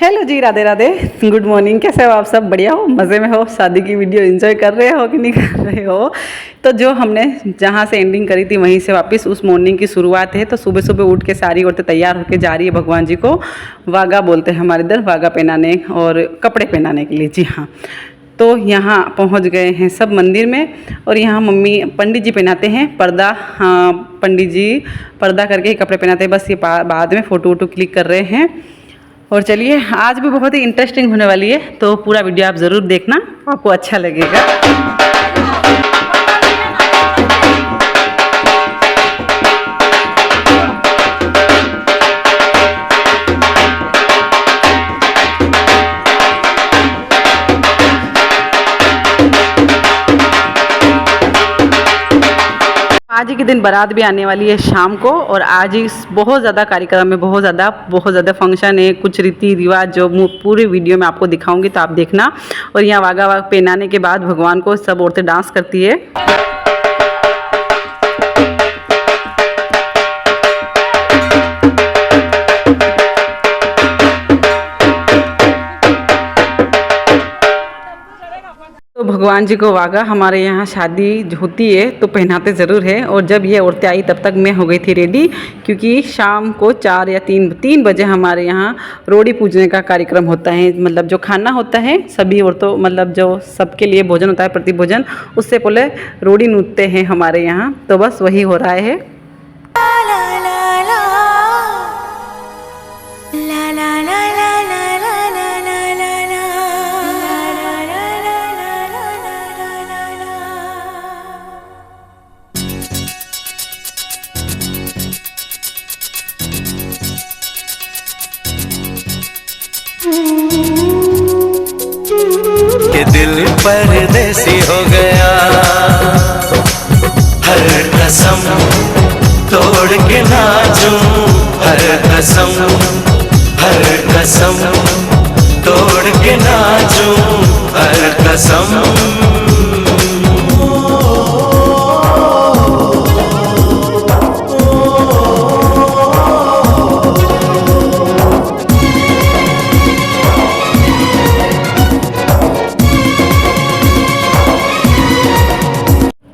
Hello जी, Radhe Radhe, good morning. कैसे हो आप सब? बढ़िया हो, मज़े में हो, शादी की वीडियो एंजॉय कर रहे हो कि नहीं कर रहे हो? तो जो हमने जहाँ से एंडिंग करी थी वहीं से वापस उस मॉर्निंग की शुरुआत है। तो सुबह सुबह उठ के सारी औरतें तैयार होकर जा रही है भगवान जी को वागा बोलते हैं हमारे इधर, वागा पहनाने और कपड़े पहनाने के लिए। जी हाँ, तो यहाँ पहुँच गए हैं सब मंदिर में। और यहाँ मम्मी पंडित जी पहनाते हैं पर्दा। हाँ, पंडित जी पर्दा करके ही कपड़े पहनाते हैं। बस ये बाद में फ़ोटो वोटो क्लिक कर रहे हैं। और चलिए, आज भी बहुत ही इंटरेस्टिंग होने वाली है, तो पूरा वीडियो आप ज़रूर देखना, आपको अच्छा लगेगा। आज ही के दिन बारात भी आने वाली है शाम को। और आज ही बहुत ज़्यादा कार्यक्रम है, बहुत ज़्यादा फंक्शन है, कुछ रीति रिवाज जो पूरी वीडियो में आपको दिखाऊंगी, तो आप देखना। और यहाँ वागा वाग पहनाने के बाद भगवान को सब औरतें डांस करती है। तो भगवान जी को वागा हमारे यहाँ शादी होती है तो पहनाते ज़रूर है। और जब ये औरतें आई तब तक मैं हो गई थी रेडी, क्योंकि शाम को 4 या 3 बजे हमारे यहाँ रोड़ी पूजने का कार्यक्रम होता है। मतलब जो खाना होता है सभी औरतों, मतलब जो सबके लिए भोजन होता है, प्रति भोजन, उससे पहले रोड़ी नूतते हैं हमारे यहाँ। तो बस वही हो रहा है। के दिल परदेसी हो गया, हर कसम तोड़ के नाचूं, हर कसम तोड़ के नाचूं, हर कसम।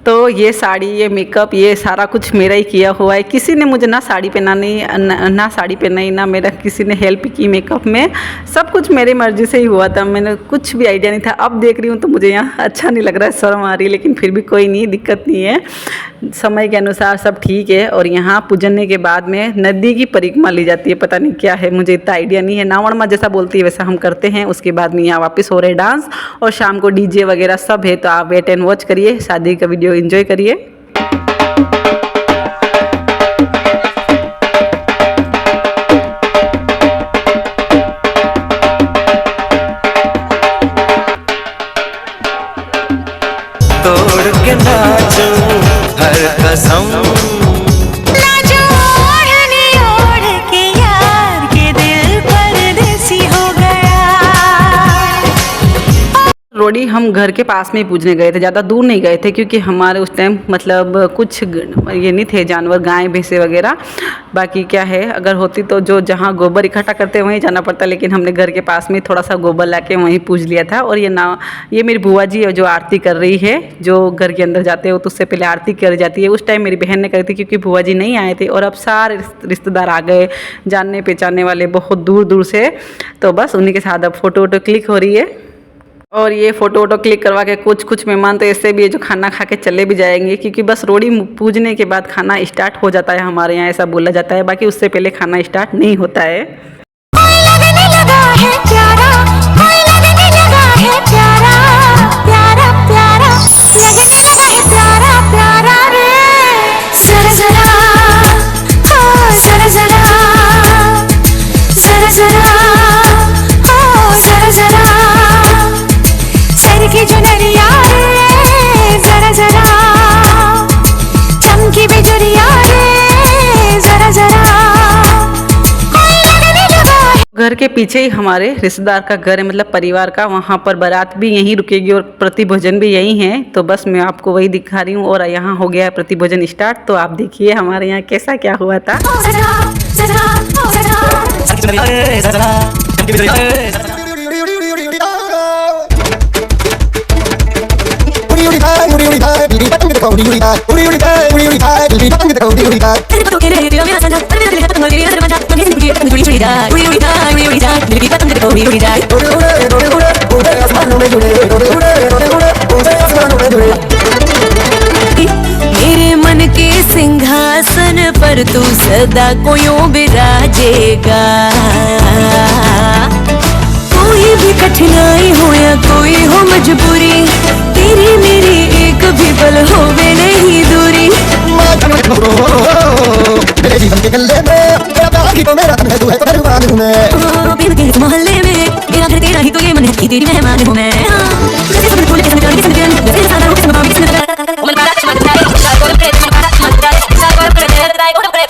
तो ये साड़ी, ये मेकअप, ये सारा कुछ मेरा ही किया हुआ है। किसी ने मुझे ना साड़ी पहनानी, ना साड़ी पहनाई, ना मेरा किसी ने हेल्प की मेकअप में। सब कुछ मेरी मर्ज़ी से ही हुआ था, मैंने कुछ भी आइडिया नहीं था। अब देख रही हूँ तो मुझे यहाँ अच्छा नहीं लग रहा है, शर्म आ रही है, लेकिन फिर भी कोई नहीं, दिक्कत नहीं है, समय के अनुसार सब ठीक है। और यहाँ पूजने के बाद में नदी की परिक्रमा ली जाती है, पता नहीं क्या है, मुझे इतना आइडिया नहीं है। नावण माँ जैसा बोलती है वैसा हम करते हैं। उसके बाद में यहाँ वापस हो रहे डांस, और शाम को डीजे वगैरह सब है। तो आप वेट एंड वॉच करिए, शादी का वीडियो एंजॉय करिए। तोड़ के नाचूं, हर कसम। रोड़ी हम घर के पास में ही पूजने गए थे, ज़्यादा दूर नहीं गए थे, क्योंकि हमारे उस टाइम मतलब कुछ ये नहीं थे जानवर, गाय भैंसे वगैरह। बाकी क्या है, अगर होती तो जो जहाँ गोबर इकट्ठा करते हैं वहीं जाना पड़ता, लेकिन हमने घर के पास में थोड़ा सा गोबर लाके वहीं पूज लिया था। और ये मेरी बुआ जी है जो आरती कर रही है, जो घर के अंदर जाते हो तो उससे पहले आरती करी जाती है। उस टाइम मेरी बहन ने करी थी, क्योंकि बुआ जी नहीं आए थे। और अब सारे रिश्तेदार आ गए, जानने पहचानने वाले बहुत दूर दूर से। तो बस उन्हीं के साथ अब फ़ोटो वोटो क्लिक हो रही है। और ये फ़ोटो वोटो क्लिक करवा के कुछ मेहमान तो ऐसे भी है जो खाना खा के चले भी जाएंगे, क्योंकि बस रोड़ी पूजने के बाद खाना स्टार्ट हो जाता है, हमारे यहाँ ऐसा बोला जाता है। बाकी उससे पहले खाना स्टार्ट नहीं होता है। घर के पीछे ही हमारे रिश्तेदार का घर है, मतलब परिवार का, वहाँ पर बारात भी यहीं रुकेगी और प्रतिभोजन भी यहीं है। तो बस मैं आपको वही दिखा रही हूँ। और यहाँ हो गया है प्रतिभोजन स्टार्ट, तो आप देखिए हमारे यहाँ कैसा क्या हुआ था। मेरे मन के सिंहासन पर तू सदा कोयों बिराजेगा। कोई भी कठिनाई हो या कोई हो मजबूरी, तेरी मेरी एक भी पल होवे नहीं दूरी। मेरे जीवन के गले में तेरा प्यार ही तो मेरा तन है, तू है तो मेहरबान हूँ मैं। प्रेम के इस मोहल्ले में तेरा घर तेरा ही तो ये मन है कि तेरी मेहमान हूँ मैं। जैसे सब फूल के संग के संग जैसे सादा हो के संग बाबी के संग ओ मन का चमक जाए चार गोल प्रेत मन का चमक जाए चार गोल प्रेत राय गोल प्रेत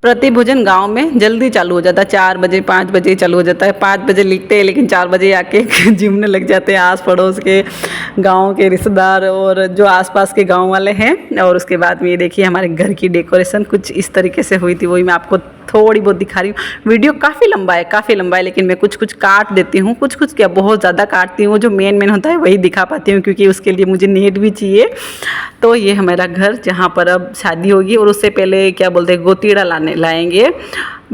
प्रतिभोजन गांव में जल्दी चालू हो जाता है, 4 बजे 5 बजे चालू हो जाता है। 5 बजे लिखते हैं लेकिन 4 बजे आके जिमने लग जाते हैं आस पड़ोस के गांव के रिश्तेदार और जो आसपास के गांव वाले हैं। और उसके बाद में ये देखिए हमारे घर की डेकोरेशन कुछ इस तरीके से हुई थी, वही मैं आपको थोड़ी बहुत दिखा रही हूँ। वीडियो काफ़ी लंबा है लेकिन मैं कुछ कुछ काट देती हूँ, कुछ क्या बहुत ज़्यादा काटती हूँ। जो मेन होता है वही दिखा पाती हूँ क्योंकि उसके लिए मुझे नेट भी चाहिए। तो ये हमारा घर जहाँ पर अब शादी होगी और उससे पहले क्या बोलते हैं गोतीड़ा लाएंगे।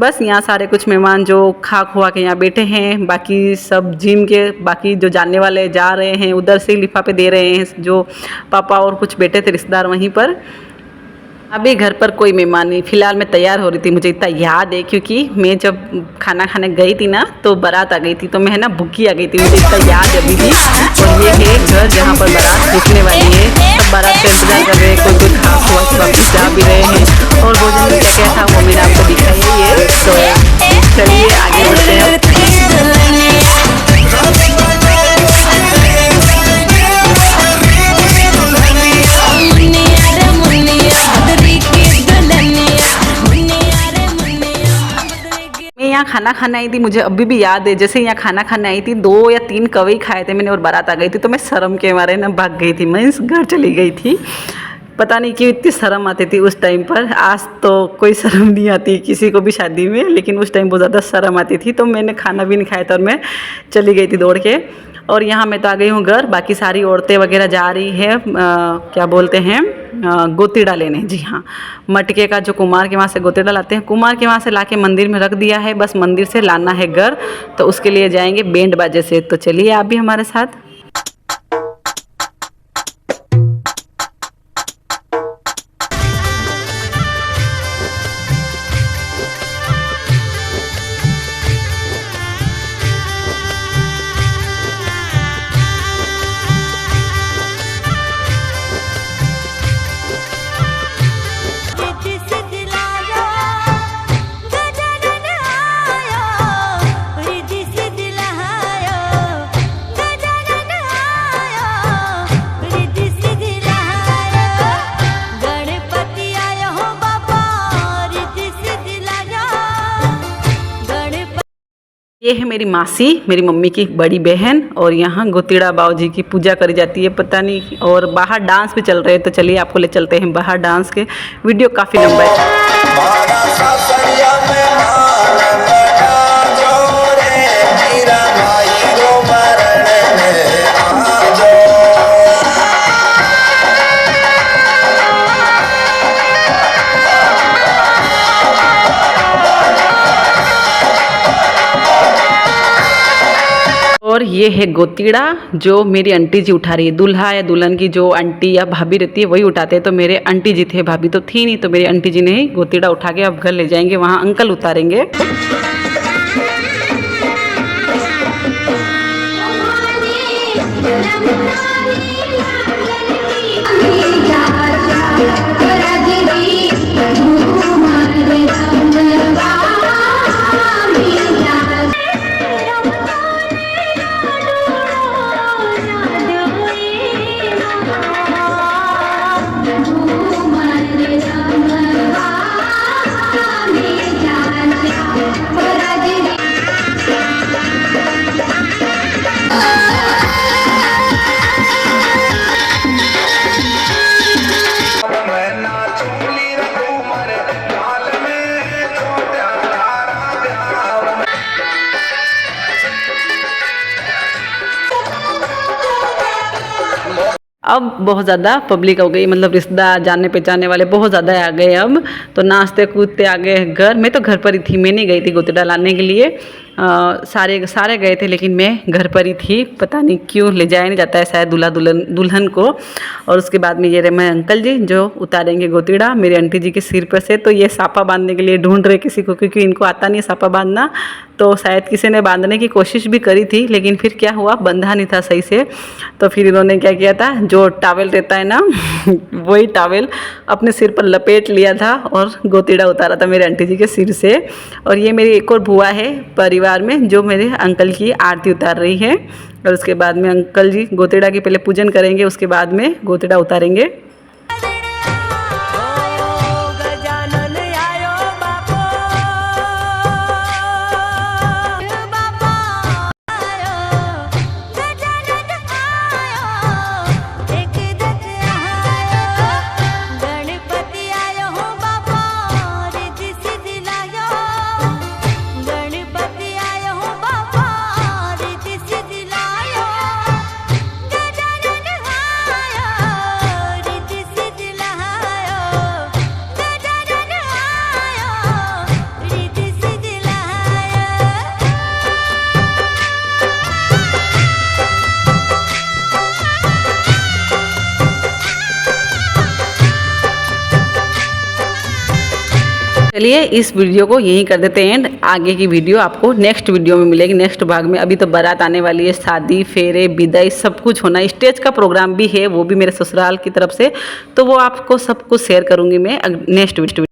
बस यहाँ सारे कुछ मेहमान जो खा खुआ के यहाँ बैठे हैं, बाकी सब जिम के बाकी जो जानने वाले जा रहे हैं उधर से लिफाफे दे रहे हैं। जो पापा और कुछ बैठे थे रिश्तेदार वहीं पर। अभी घर पर कोई मेहमान नहीं, फिलहाल मैं तैयार हो रही थी। मुझे इतना याद है क्योंकि मैं जब खाना खाने गई थी ना तो बारात आ गई थी, तो मैं है ना भूखी आ गई थी, मुझे इतना याद है अभी भी। और ये है घर जहाँ पर बारात रुकने वाली है, सब बारात का इंतजार कर रहे हैं, कोई कोई खा हुआ वापस जा भी रहे हैं। और भोजन में क्या क्या था वो मैंने आपको दिखाई है। तो चलिए आगे बढ़ते हैं। यहाँ खाना खाने आई थी, मुझे अभी भी याद है जैसे यहाँ खाना खाने आई थी 2 या 3 कवई खाए थे मैंने और बारात आ गई थी। तो मैं शर्म के मारे ना भाग गई थी, मैं इस घर चली गई थी। पता नहीं क्यों इतनी शर्म आती थी उस टाइम पर। आज तो कोई शर्म नहीं आती किसी को भी शादी में, लेकिन उस टाइम बहुत ज़्यादा शर्म आती थी। तो मैंने खाना भी नहीं खाया था और मैं चली गई थी दौड़ के। और यहाँ मैं तो आ गई हूँ घर, बाकी सारी औरतें वगैरह जा रही है क्या बोलते हैं गोतीड़ा लेने। जी हाँ, मटके का जो कुमार के वहाँ से गोतीड़ा लाते हैं, कुमार के वहाँ से लाके मंदिर में रख दिया है, बस मंदिर से लाना है घर। तो उसके लिए जाएंगे बैंड बाजे से। तो चलिए आप भी हमारे साथ। ये है मेरी मासी, मेरी मम्मी की बड़ी बहन। और यहाँ गोतीड़ा बाबू जी की पूजा करी जाती है, पता नहीं। और बाहर डांस भी चल रहे हैं, तो चलिए आपको ले चलते हैं बाहर डांस के। वीडियो काफ़ी लंबा है। और ये है गोतीड़ा जो मेरी आंटी जी उठा रही है। दूल्हा या दुल्हन की जो आंटी या भाभी रहती है वही उठाते हैं। तो मेरे आंटी जी थे, भाभी तो थी नहीं, तो मेरी आंटी जी ने ही गोतीड़ा उठा के अब घर ले जाएंगे, वहाँ अंकल उतारेंगे। अब बहुत ज़्यादा पब्लिक हो गई, मतलब रिश्तेदार जाने पहचाने वाले बहुत ज़्यादा आ गए अब, तो नाचते कूदते आ गए घर। मैं तो घर पर ही थी, मैं नहीं गई थी गोतिड़ा लाने के लिए। सारे गए थे लेकिन मैं घर पर ही थी, पता नहीं क्यों ले जाया नहीं जाता है शायद दुल्हन को। और उसके बाद में ये रहे मैं अंकल जी जो उतारेंगे गोतिड़ा मेरी आंटी जी के सिर पर से। तो ये सापा बांधने के लिए ढूंढ रहे किसी को, क्योंकि इनको आता नहीं सापा बांधना। तो शायद किसी ने बांधने की कोशिश भी करी थी लेकिन फिर क्या हुआ, बंधा नहीं था सही से। तो फिर इन्होंने क्या किया था, जो टावल रहता है ना वही टावल अपने सिर पर लपेट लिया था और गोतिड़ा उतारा था मेरे आंटी जी के सिर से। और ये मेरी एक और बुआ है परिवार में जो मेरे अंकल की आरती उतार रही है। और उसके बाद में अंकल जी गोतिड़ा की पहले पूजन करेंगे, उसके बाद में गोतिड़ा उतारेंगे। चलिए इस वीडियो को यहीं कर देते हैं एंड। आगे की वीडियो आपको नेक्स्ट वीडियो में मिलेगी, नेक्स्ट भाग में। अभी तो बारात आने वाली है, शादी फेरे विदाई सब कुछ होना, स्टेज का प्रोग्राम भी है, वो भी मेरे ससुराल की तरफ से। तो वो आपको सब कुछ शेयर करूँगी मैं नेक्स्ट वीडियो।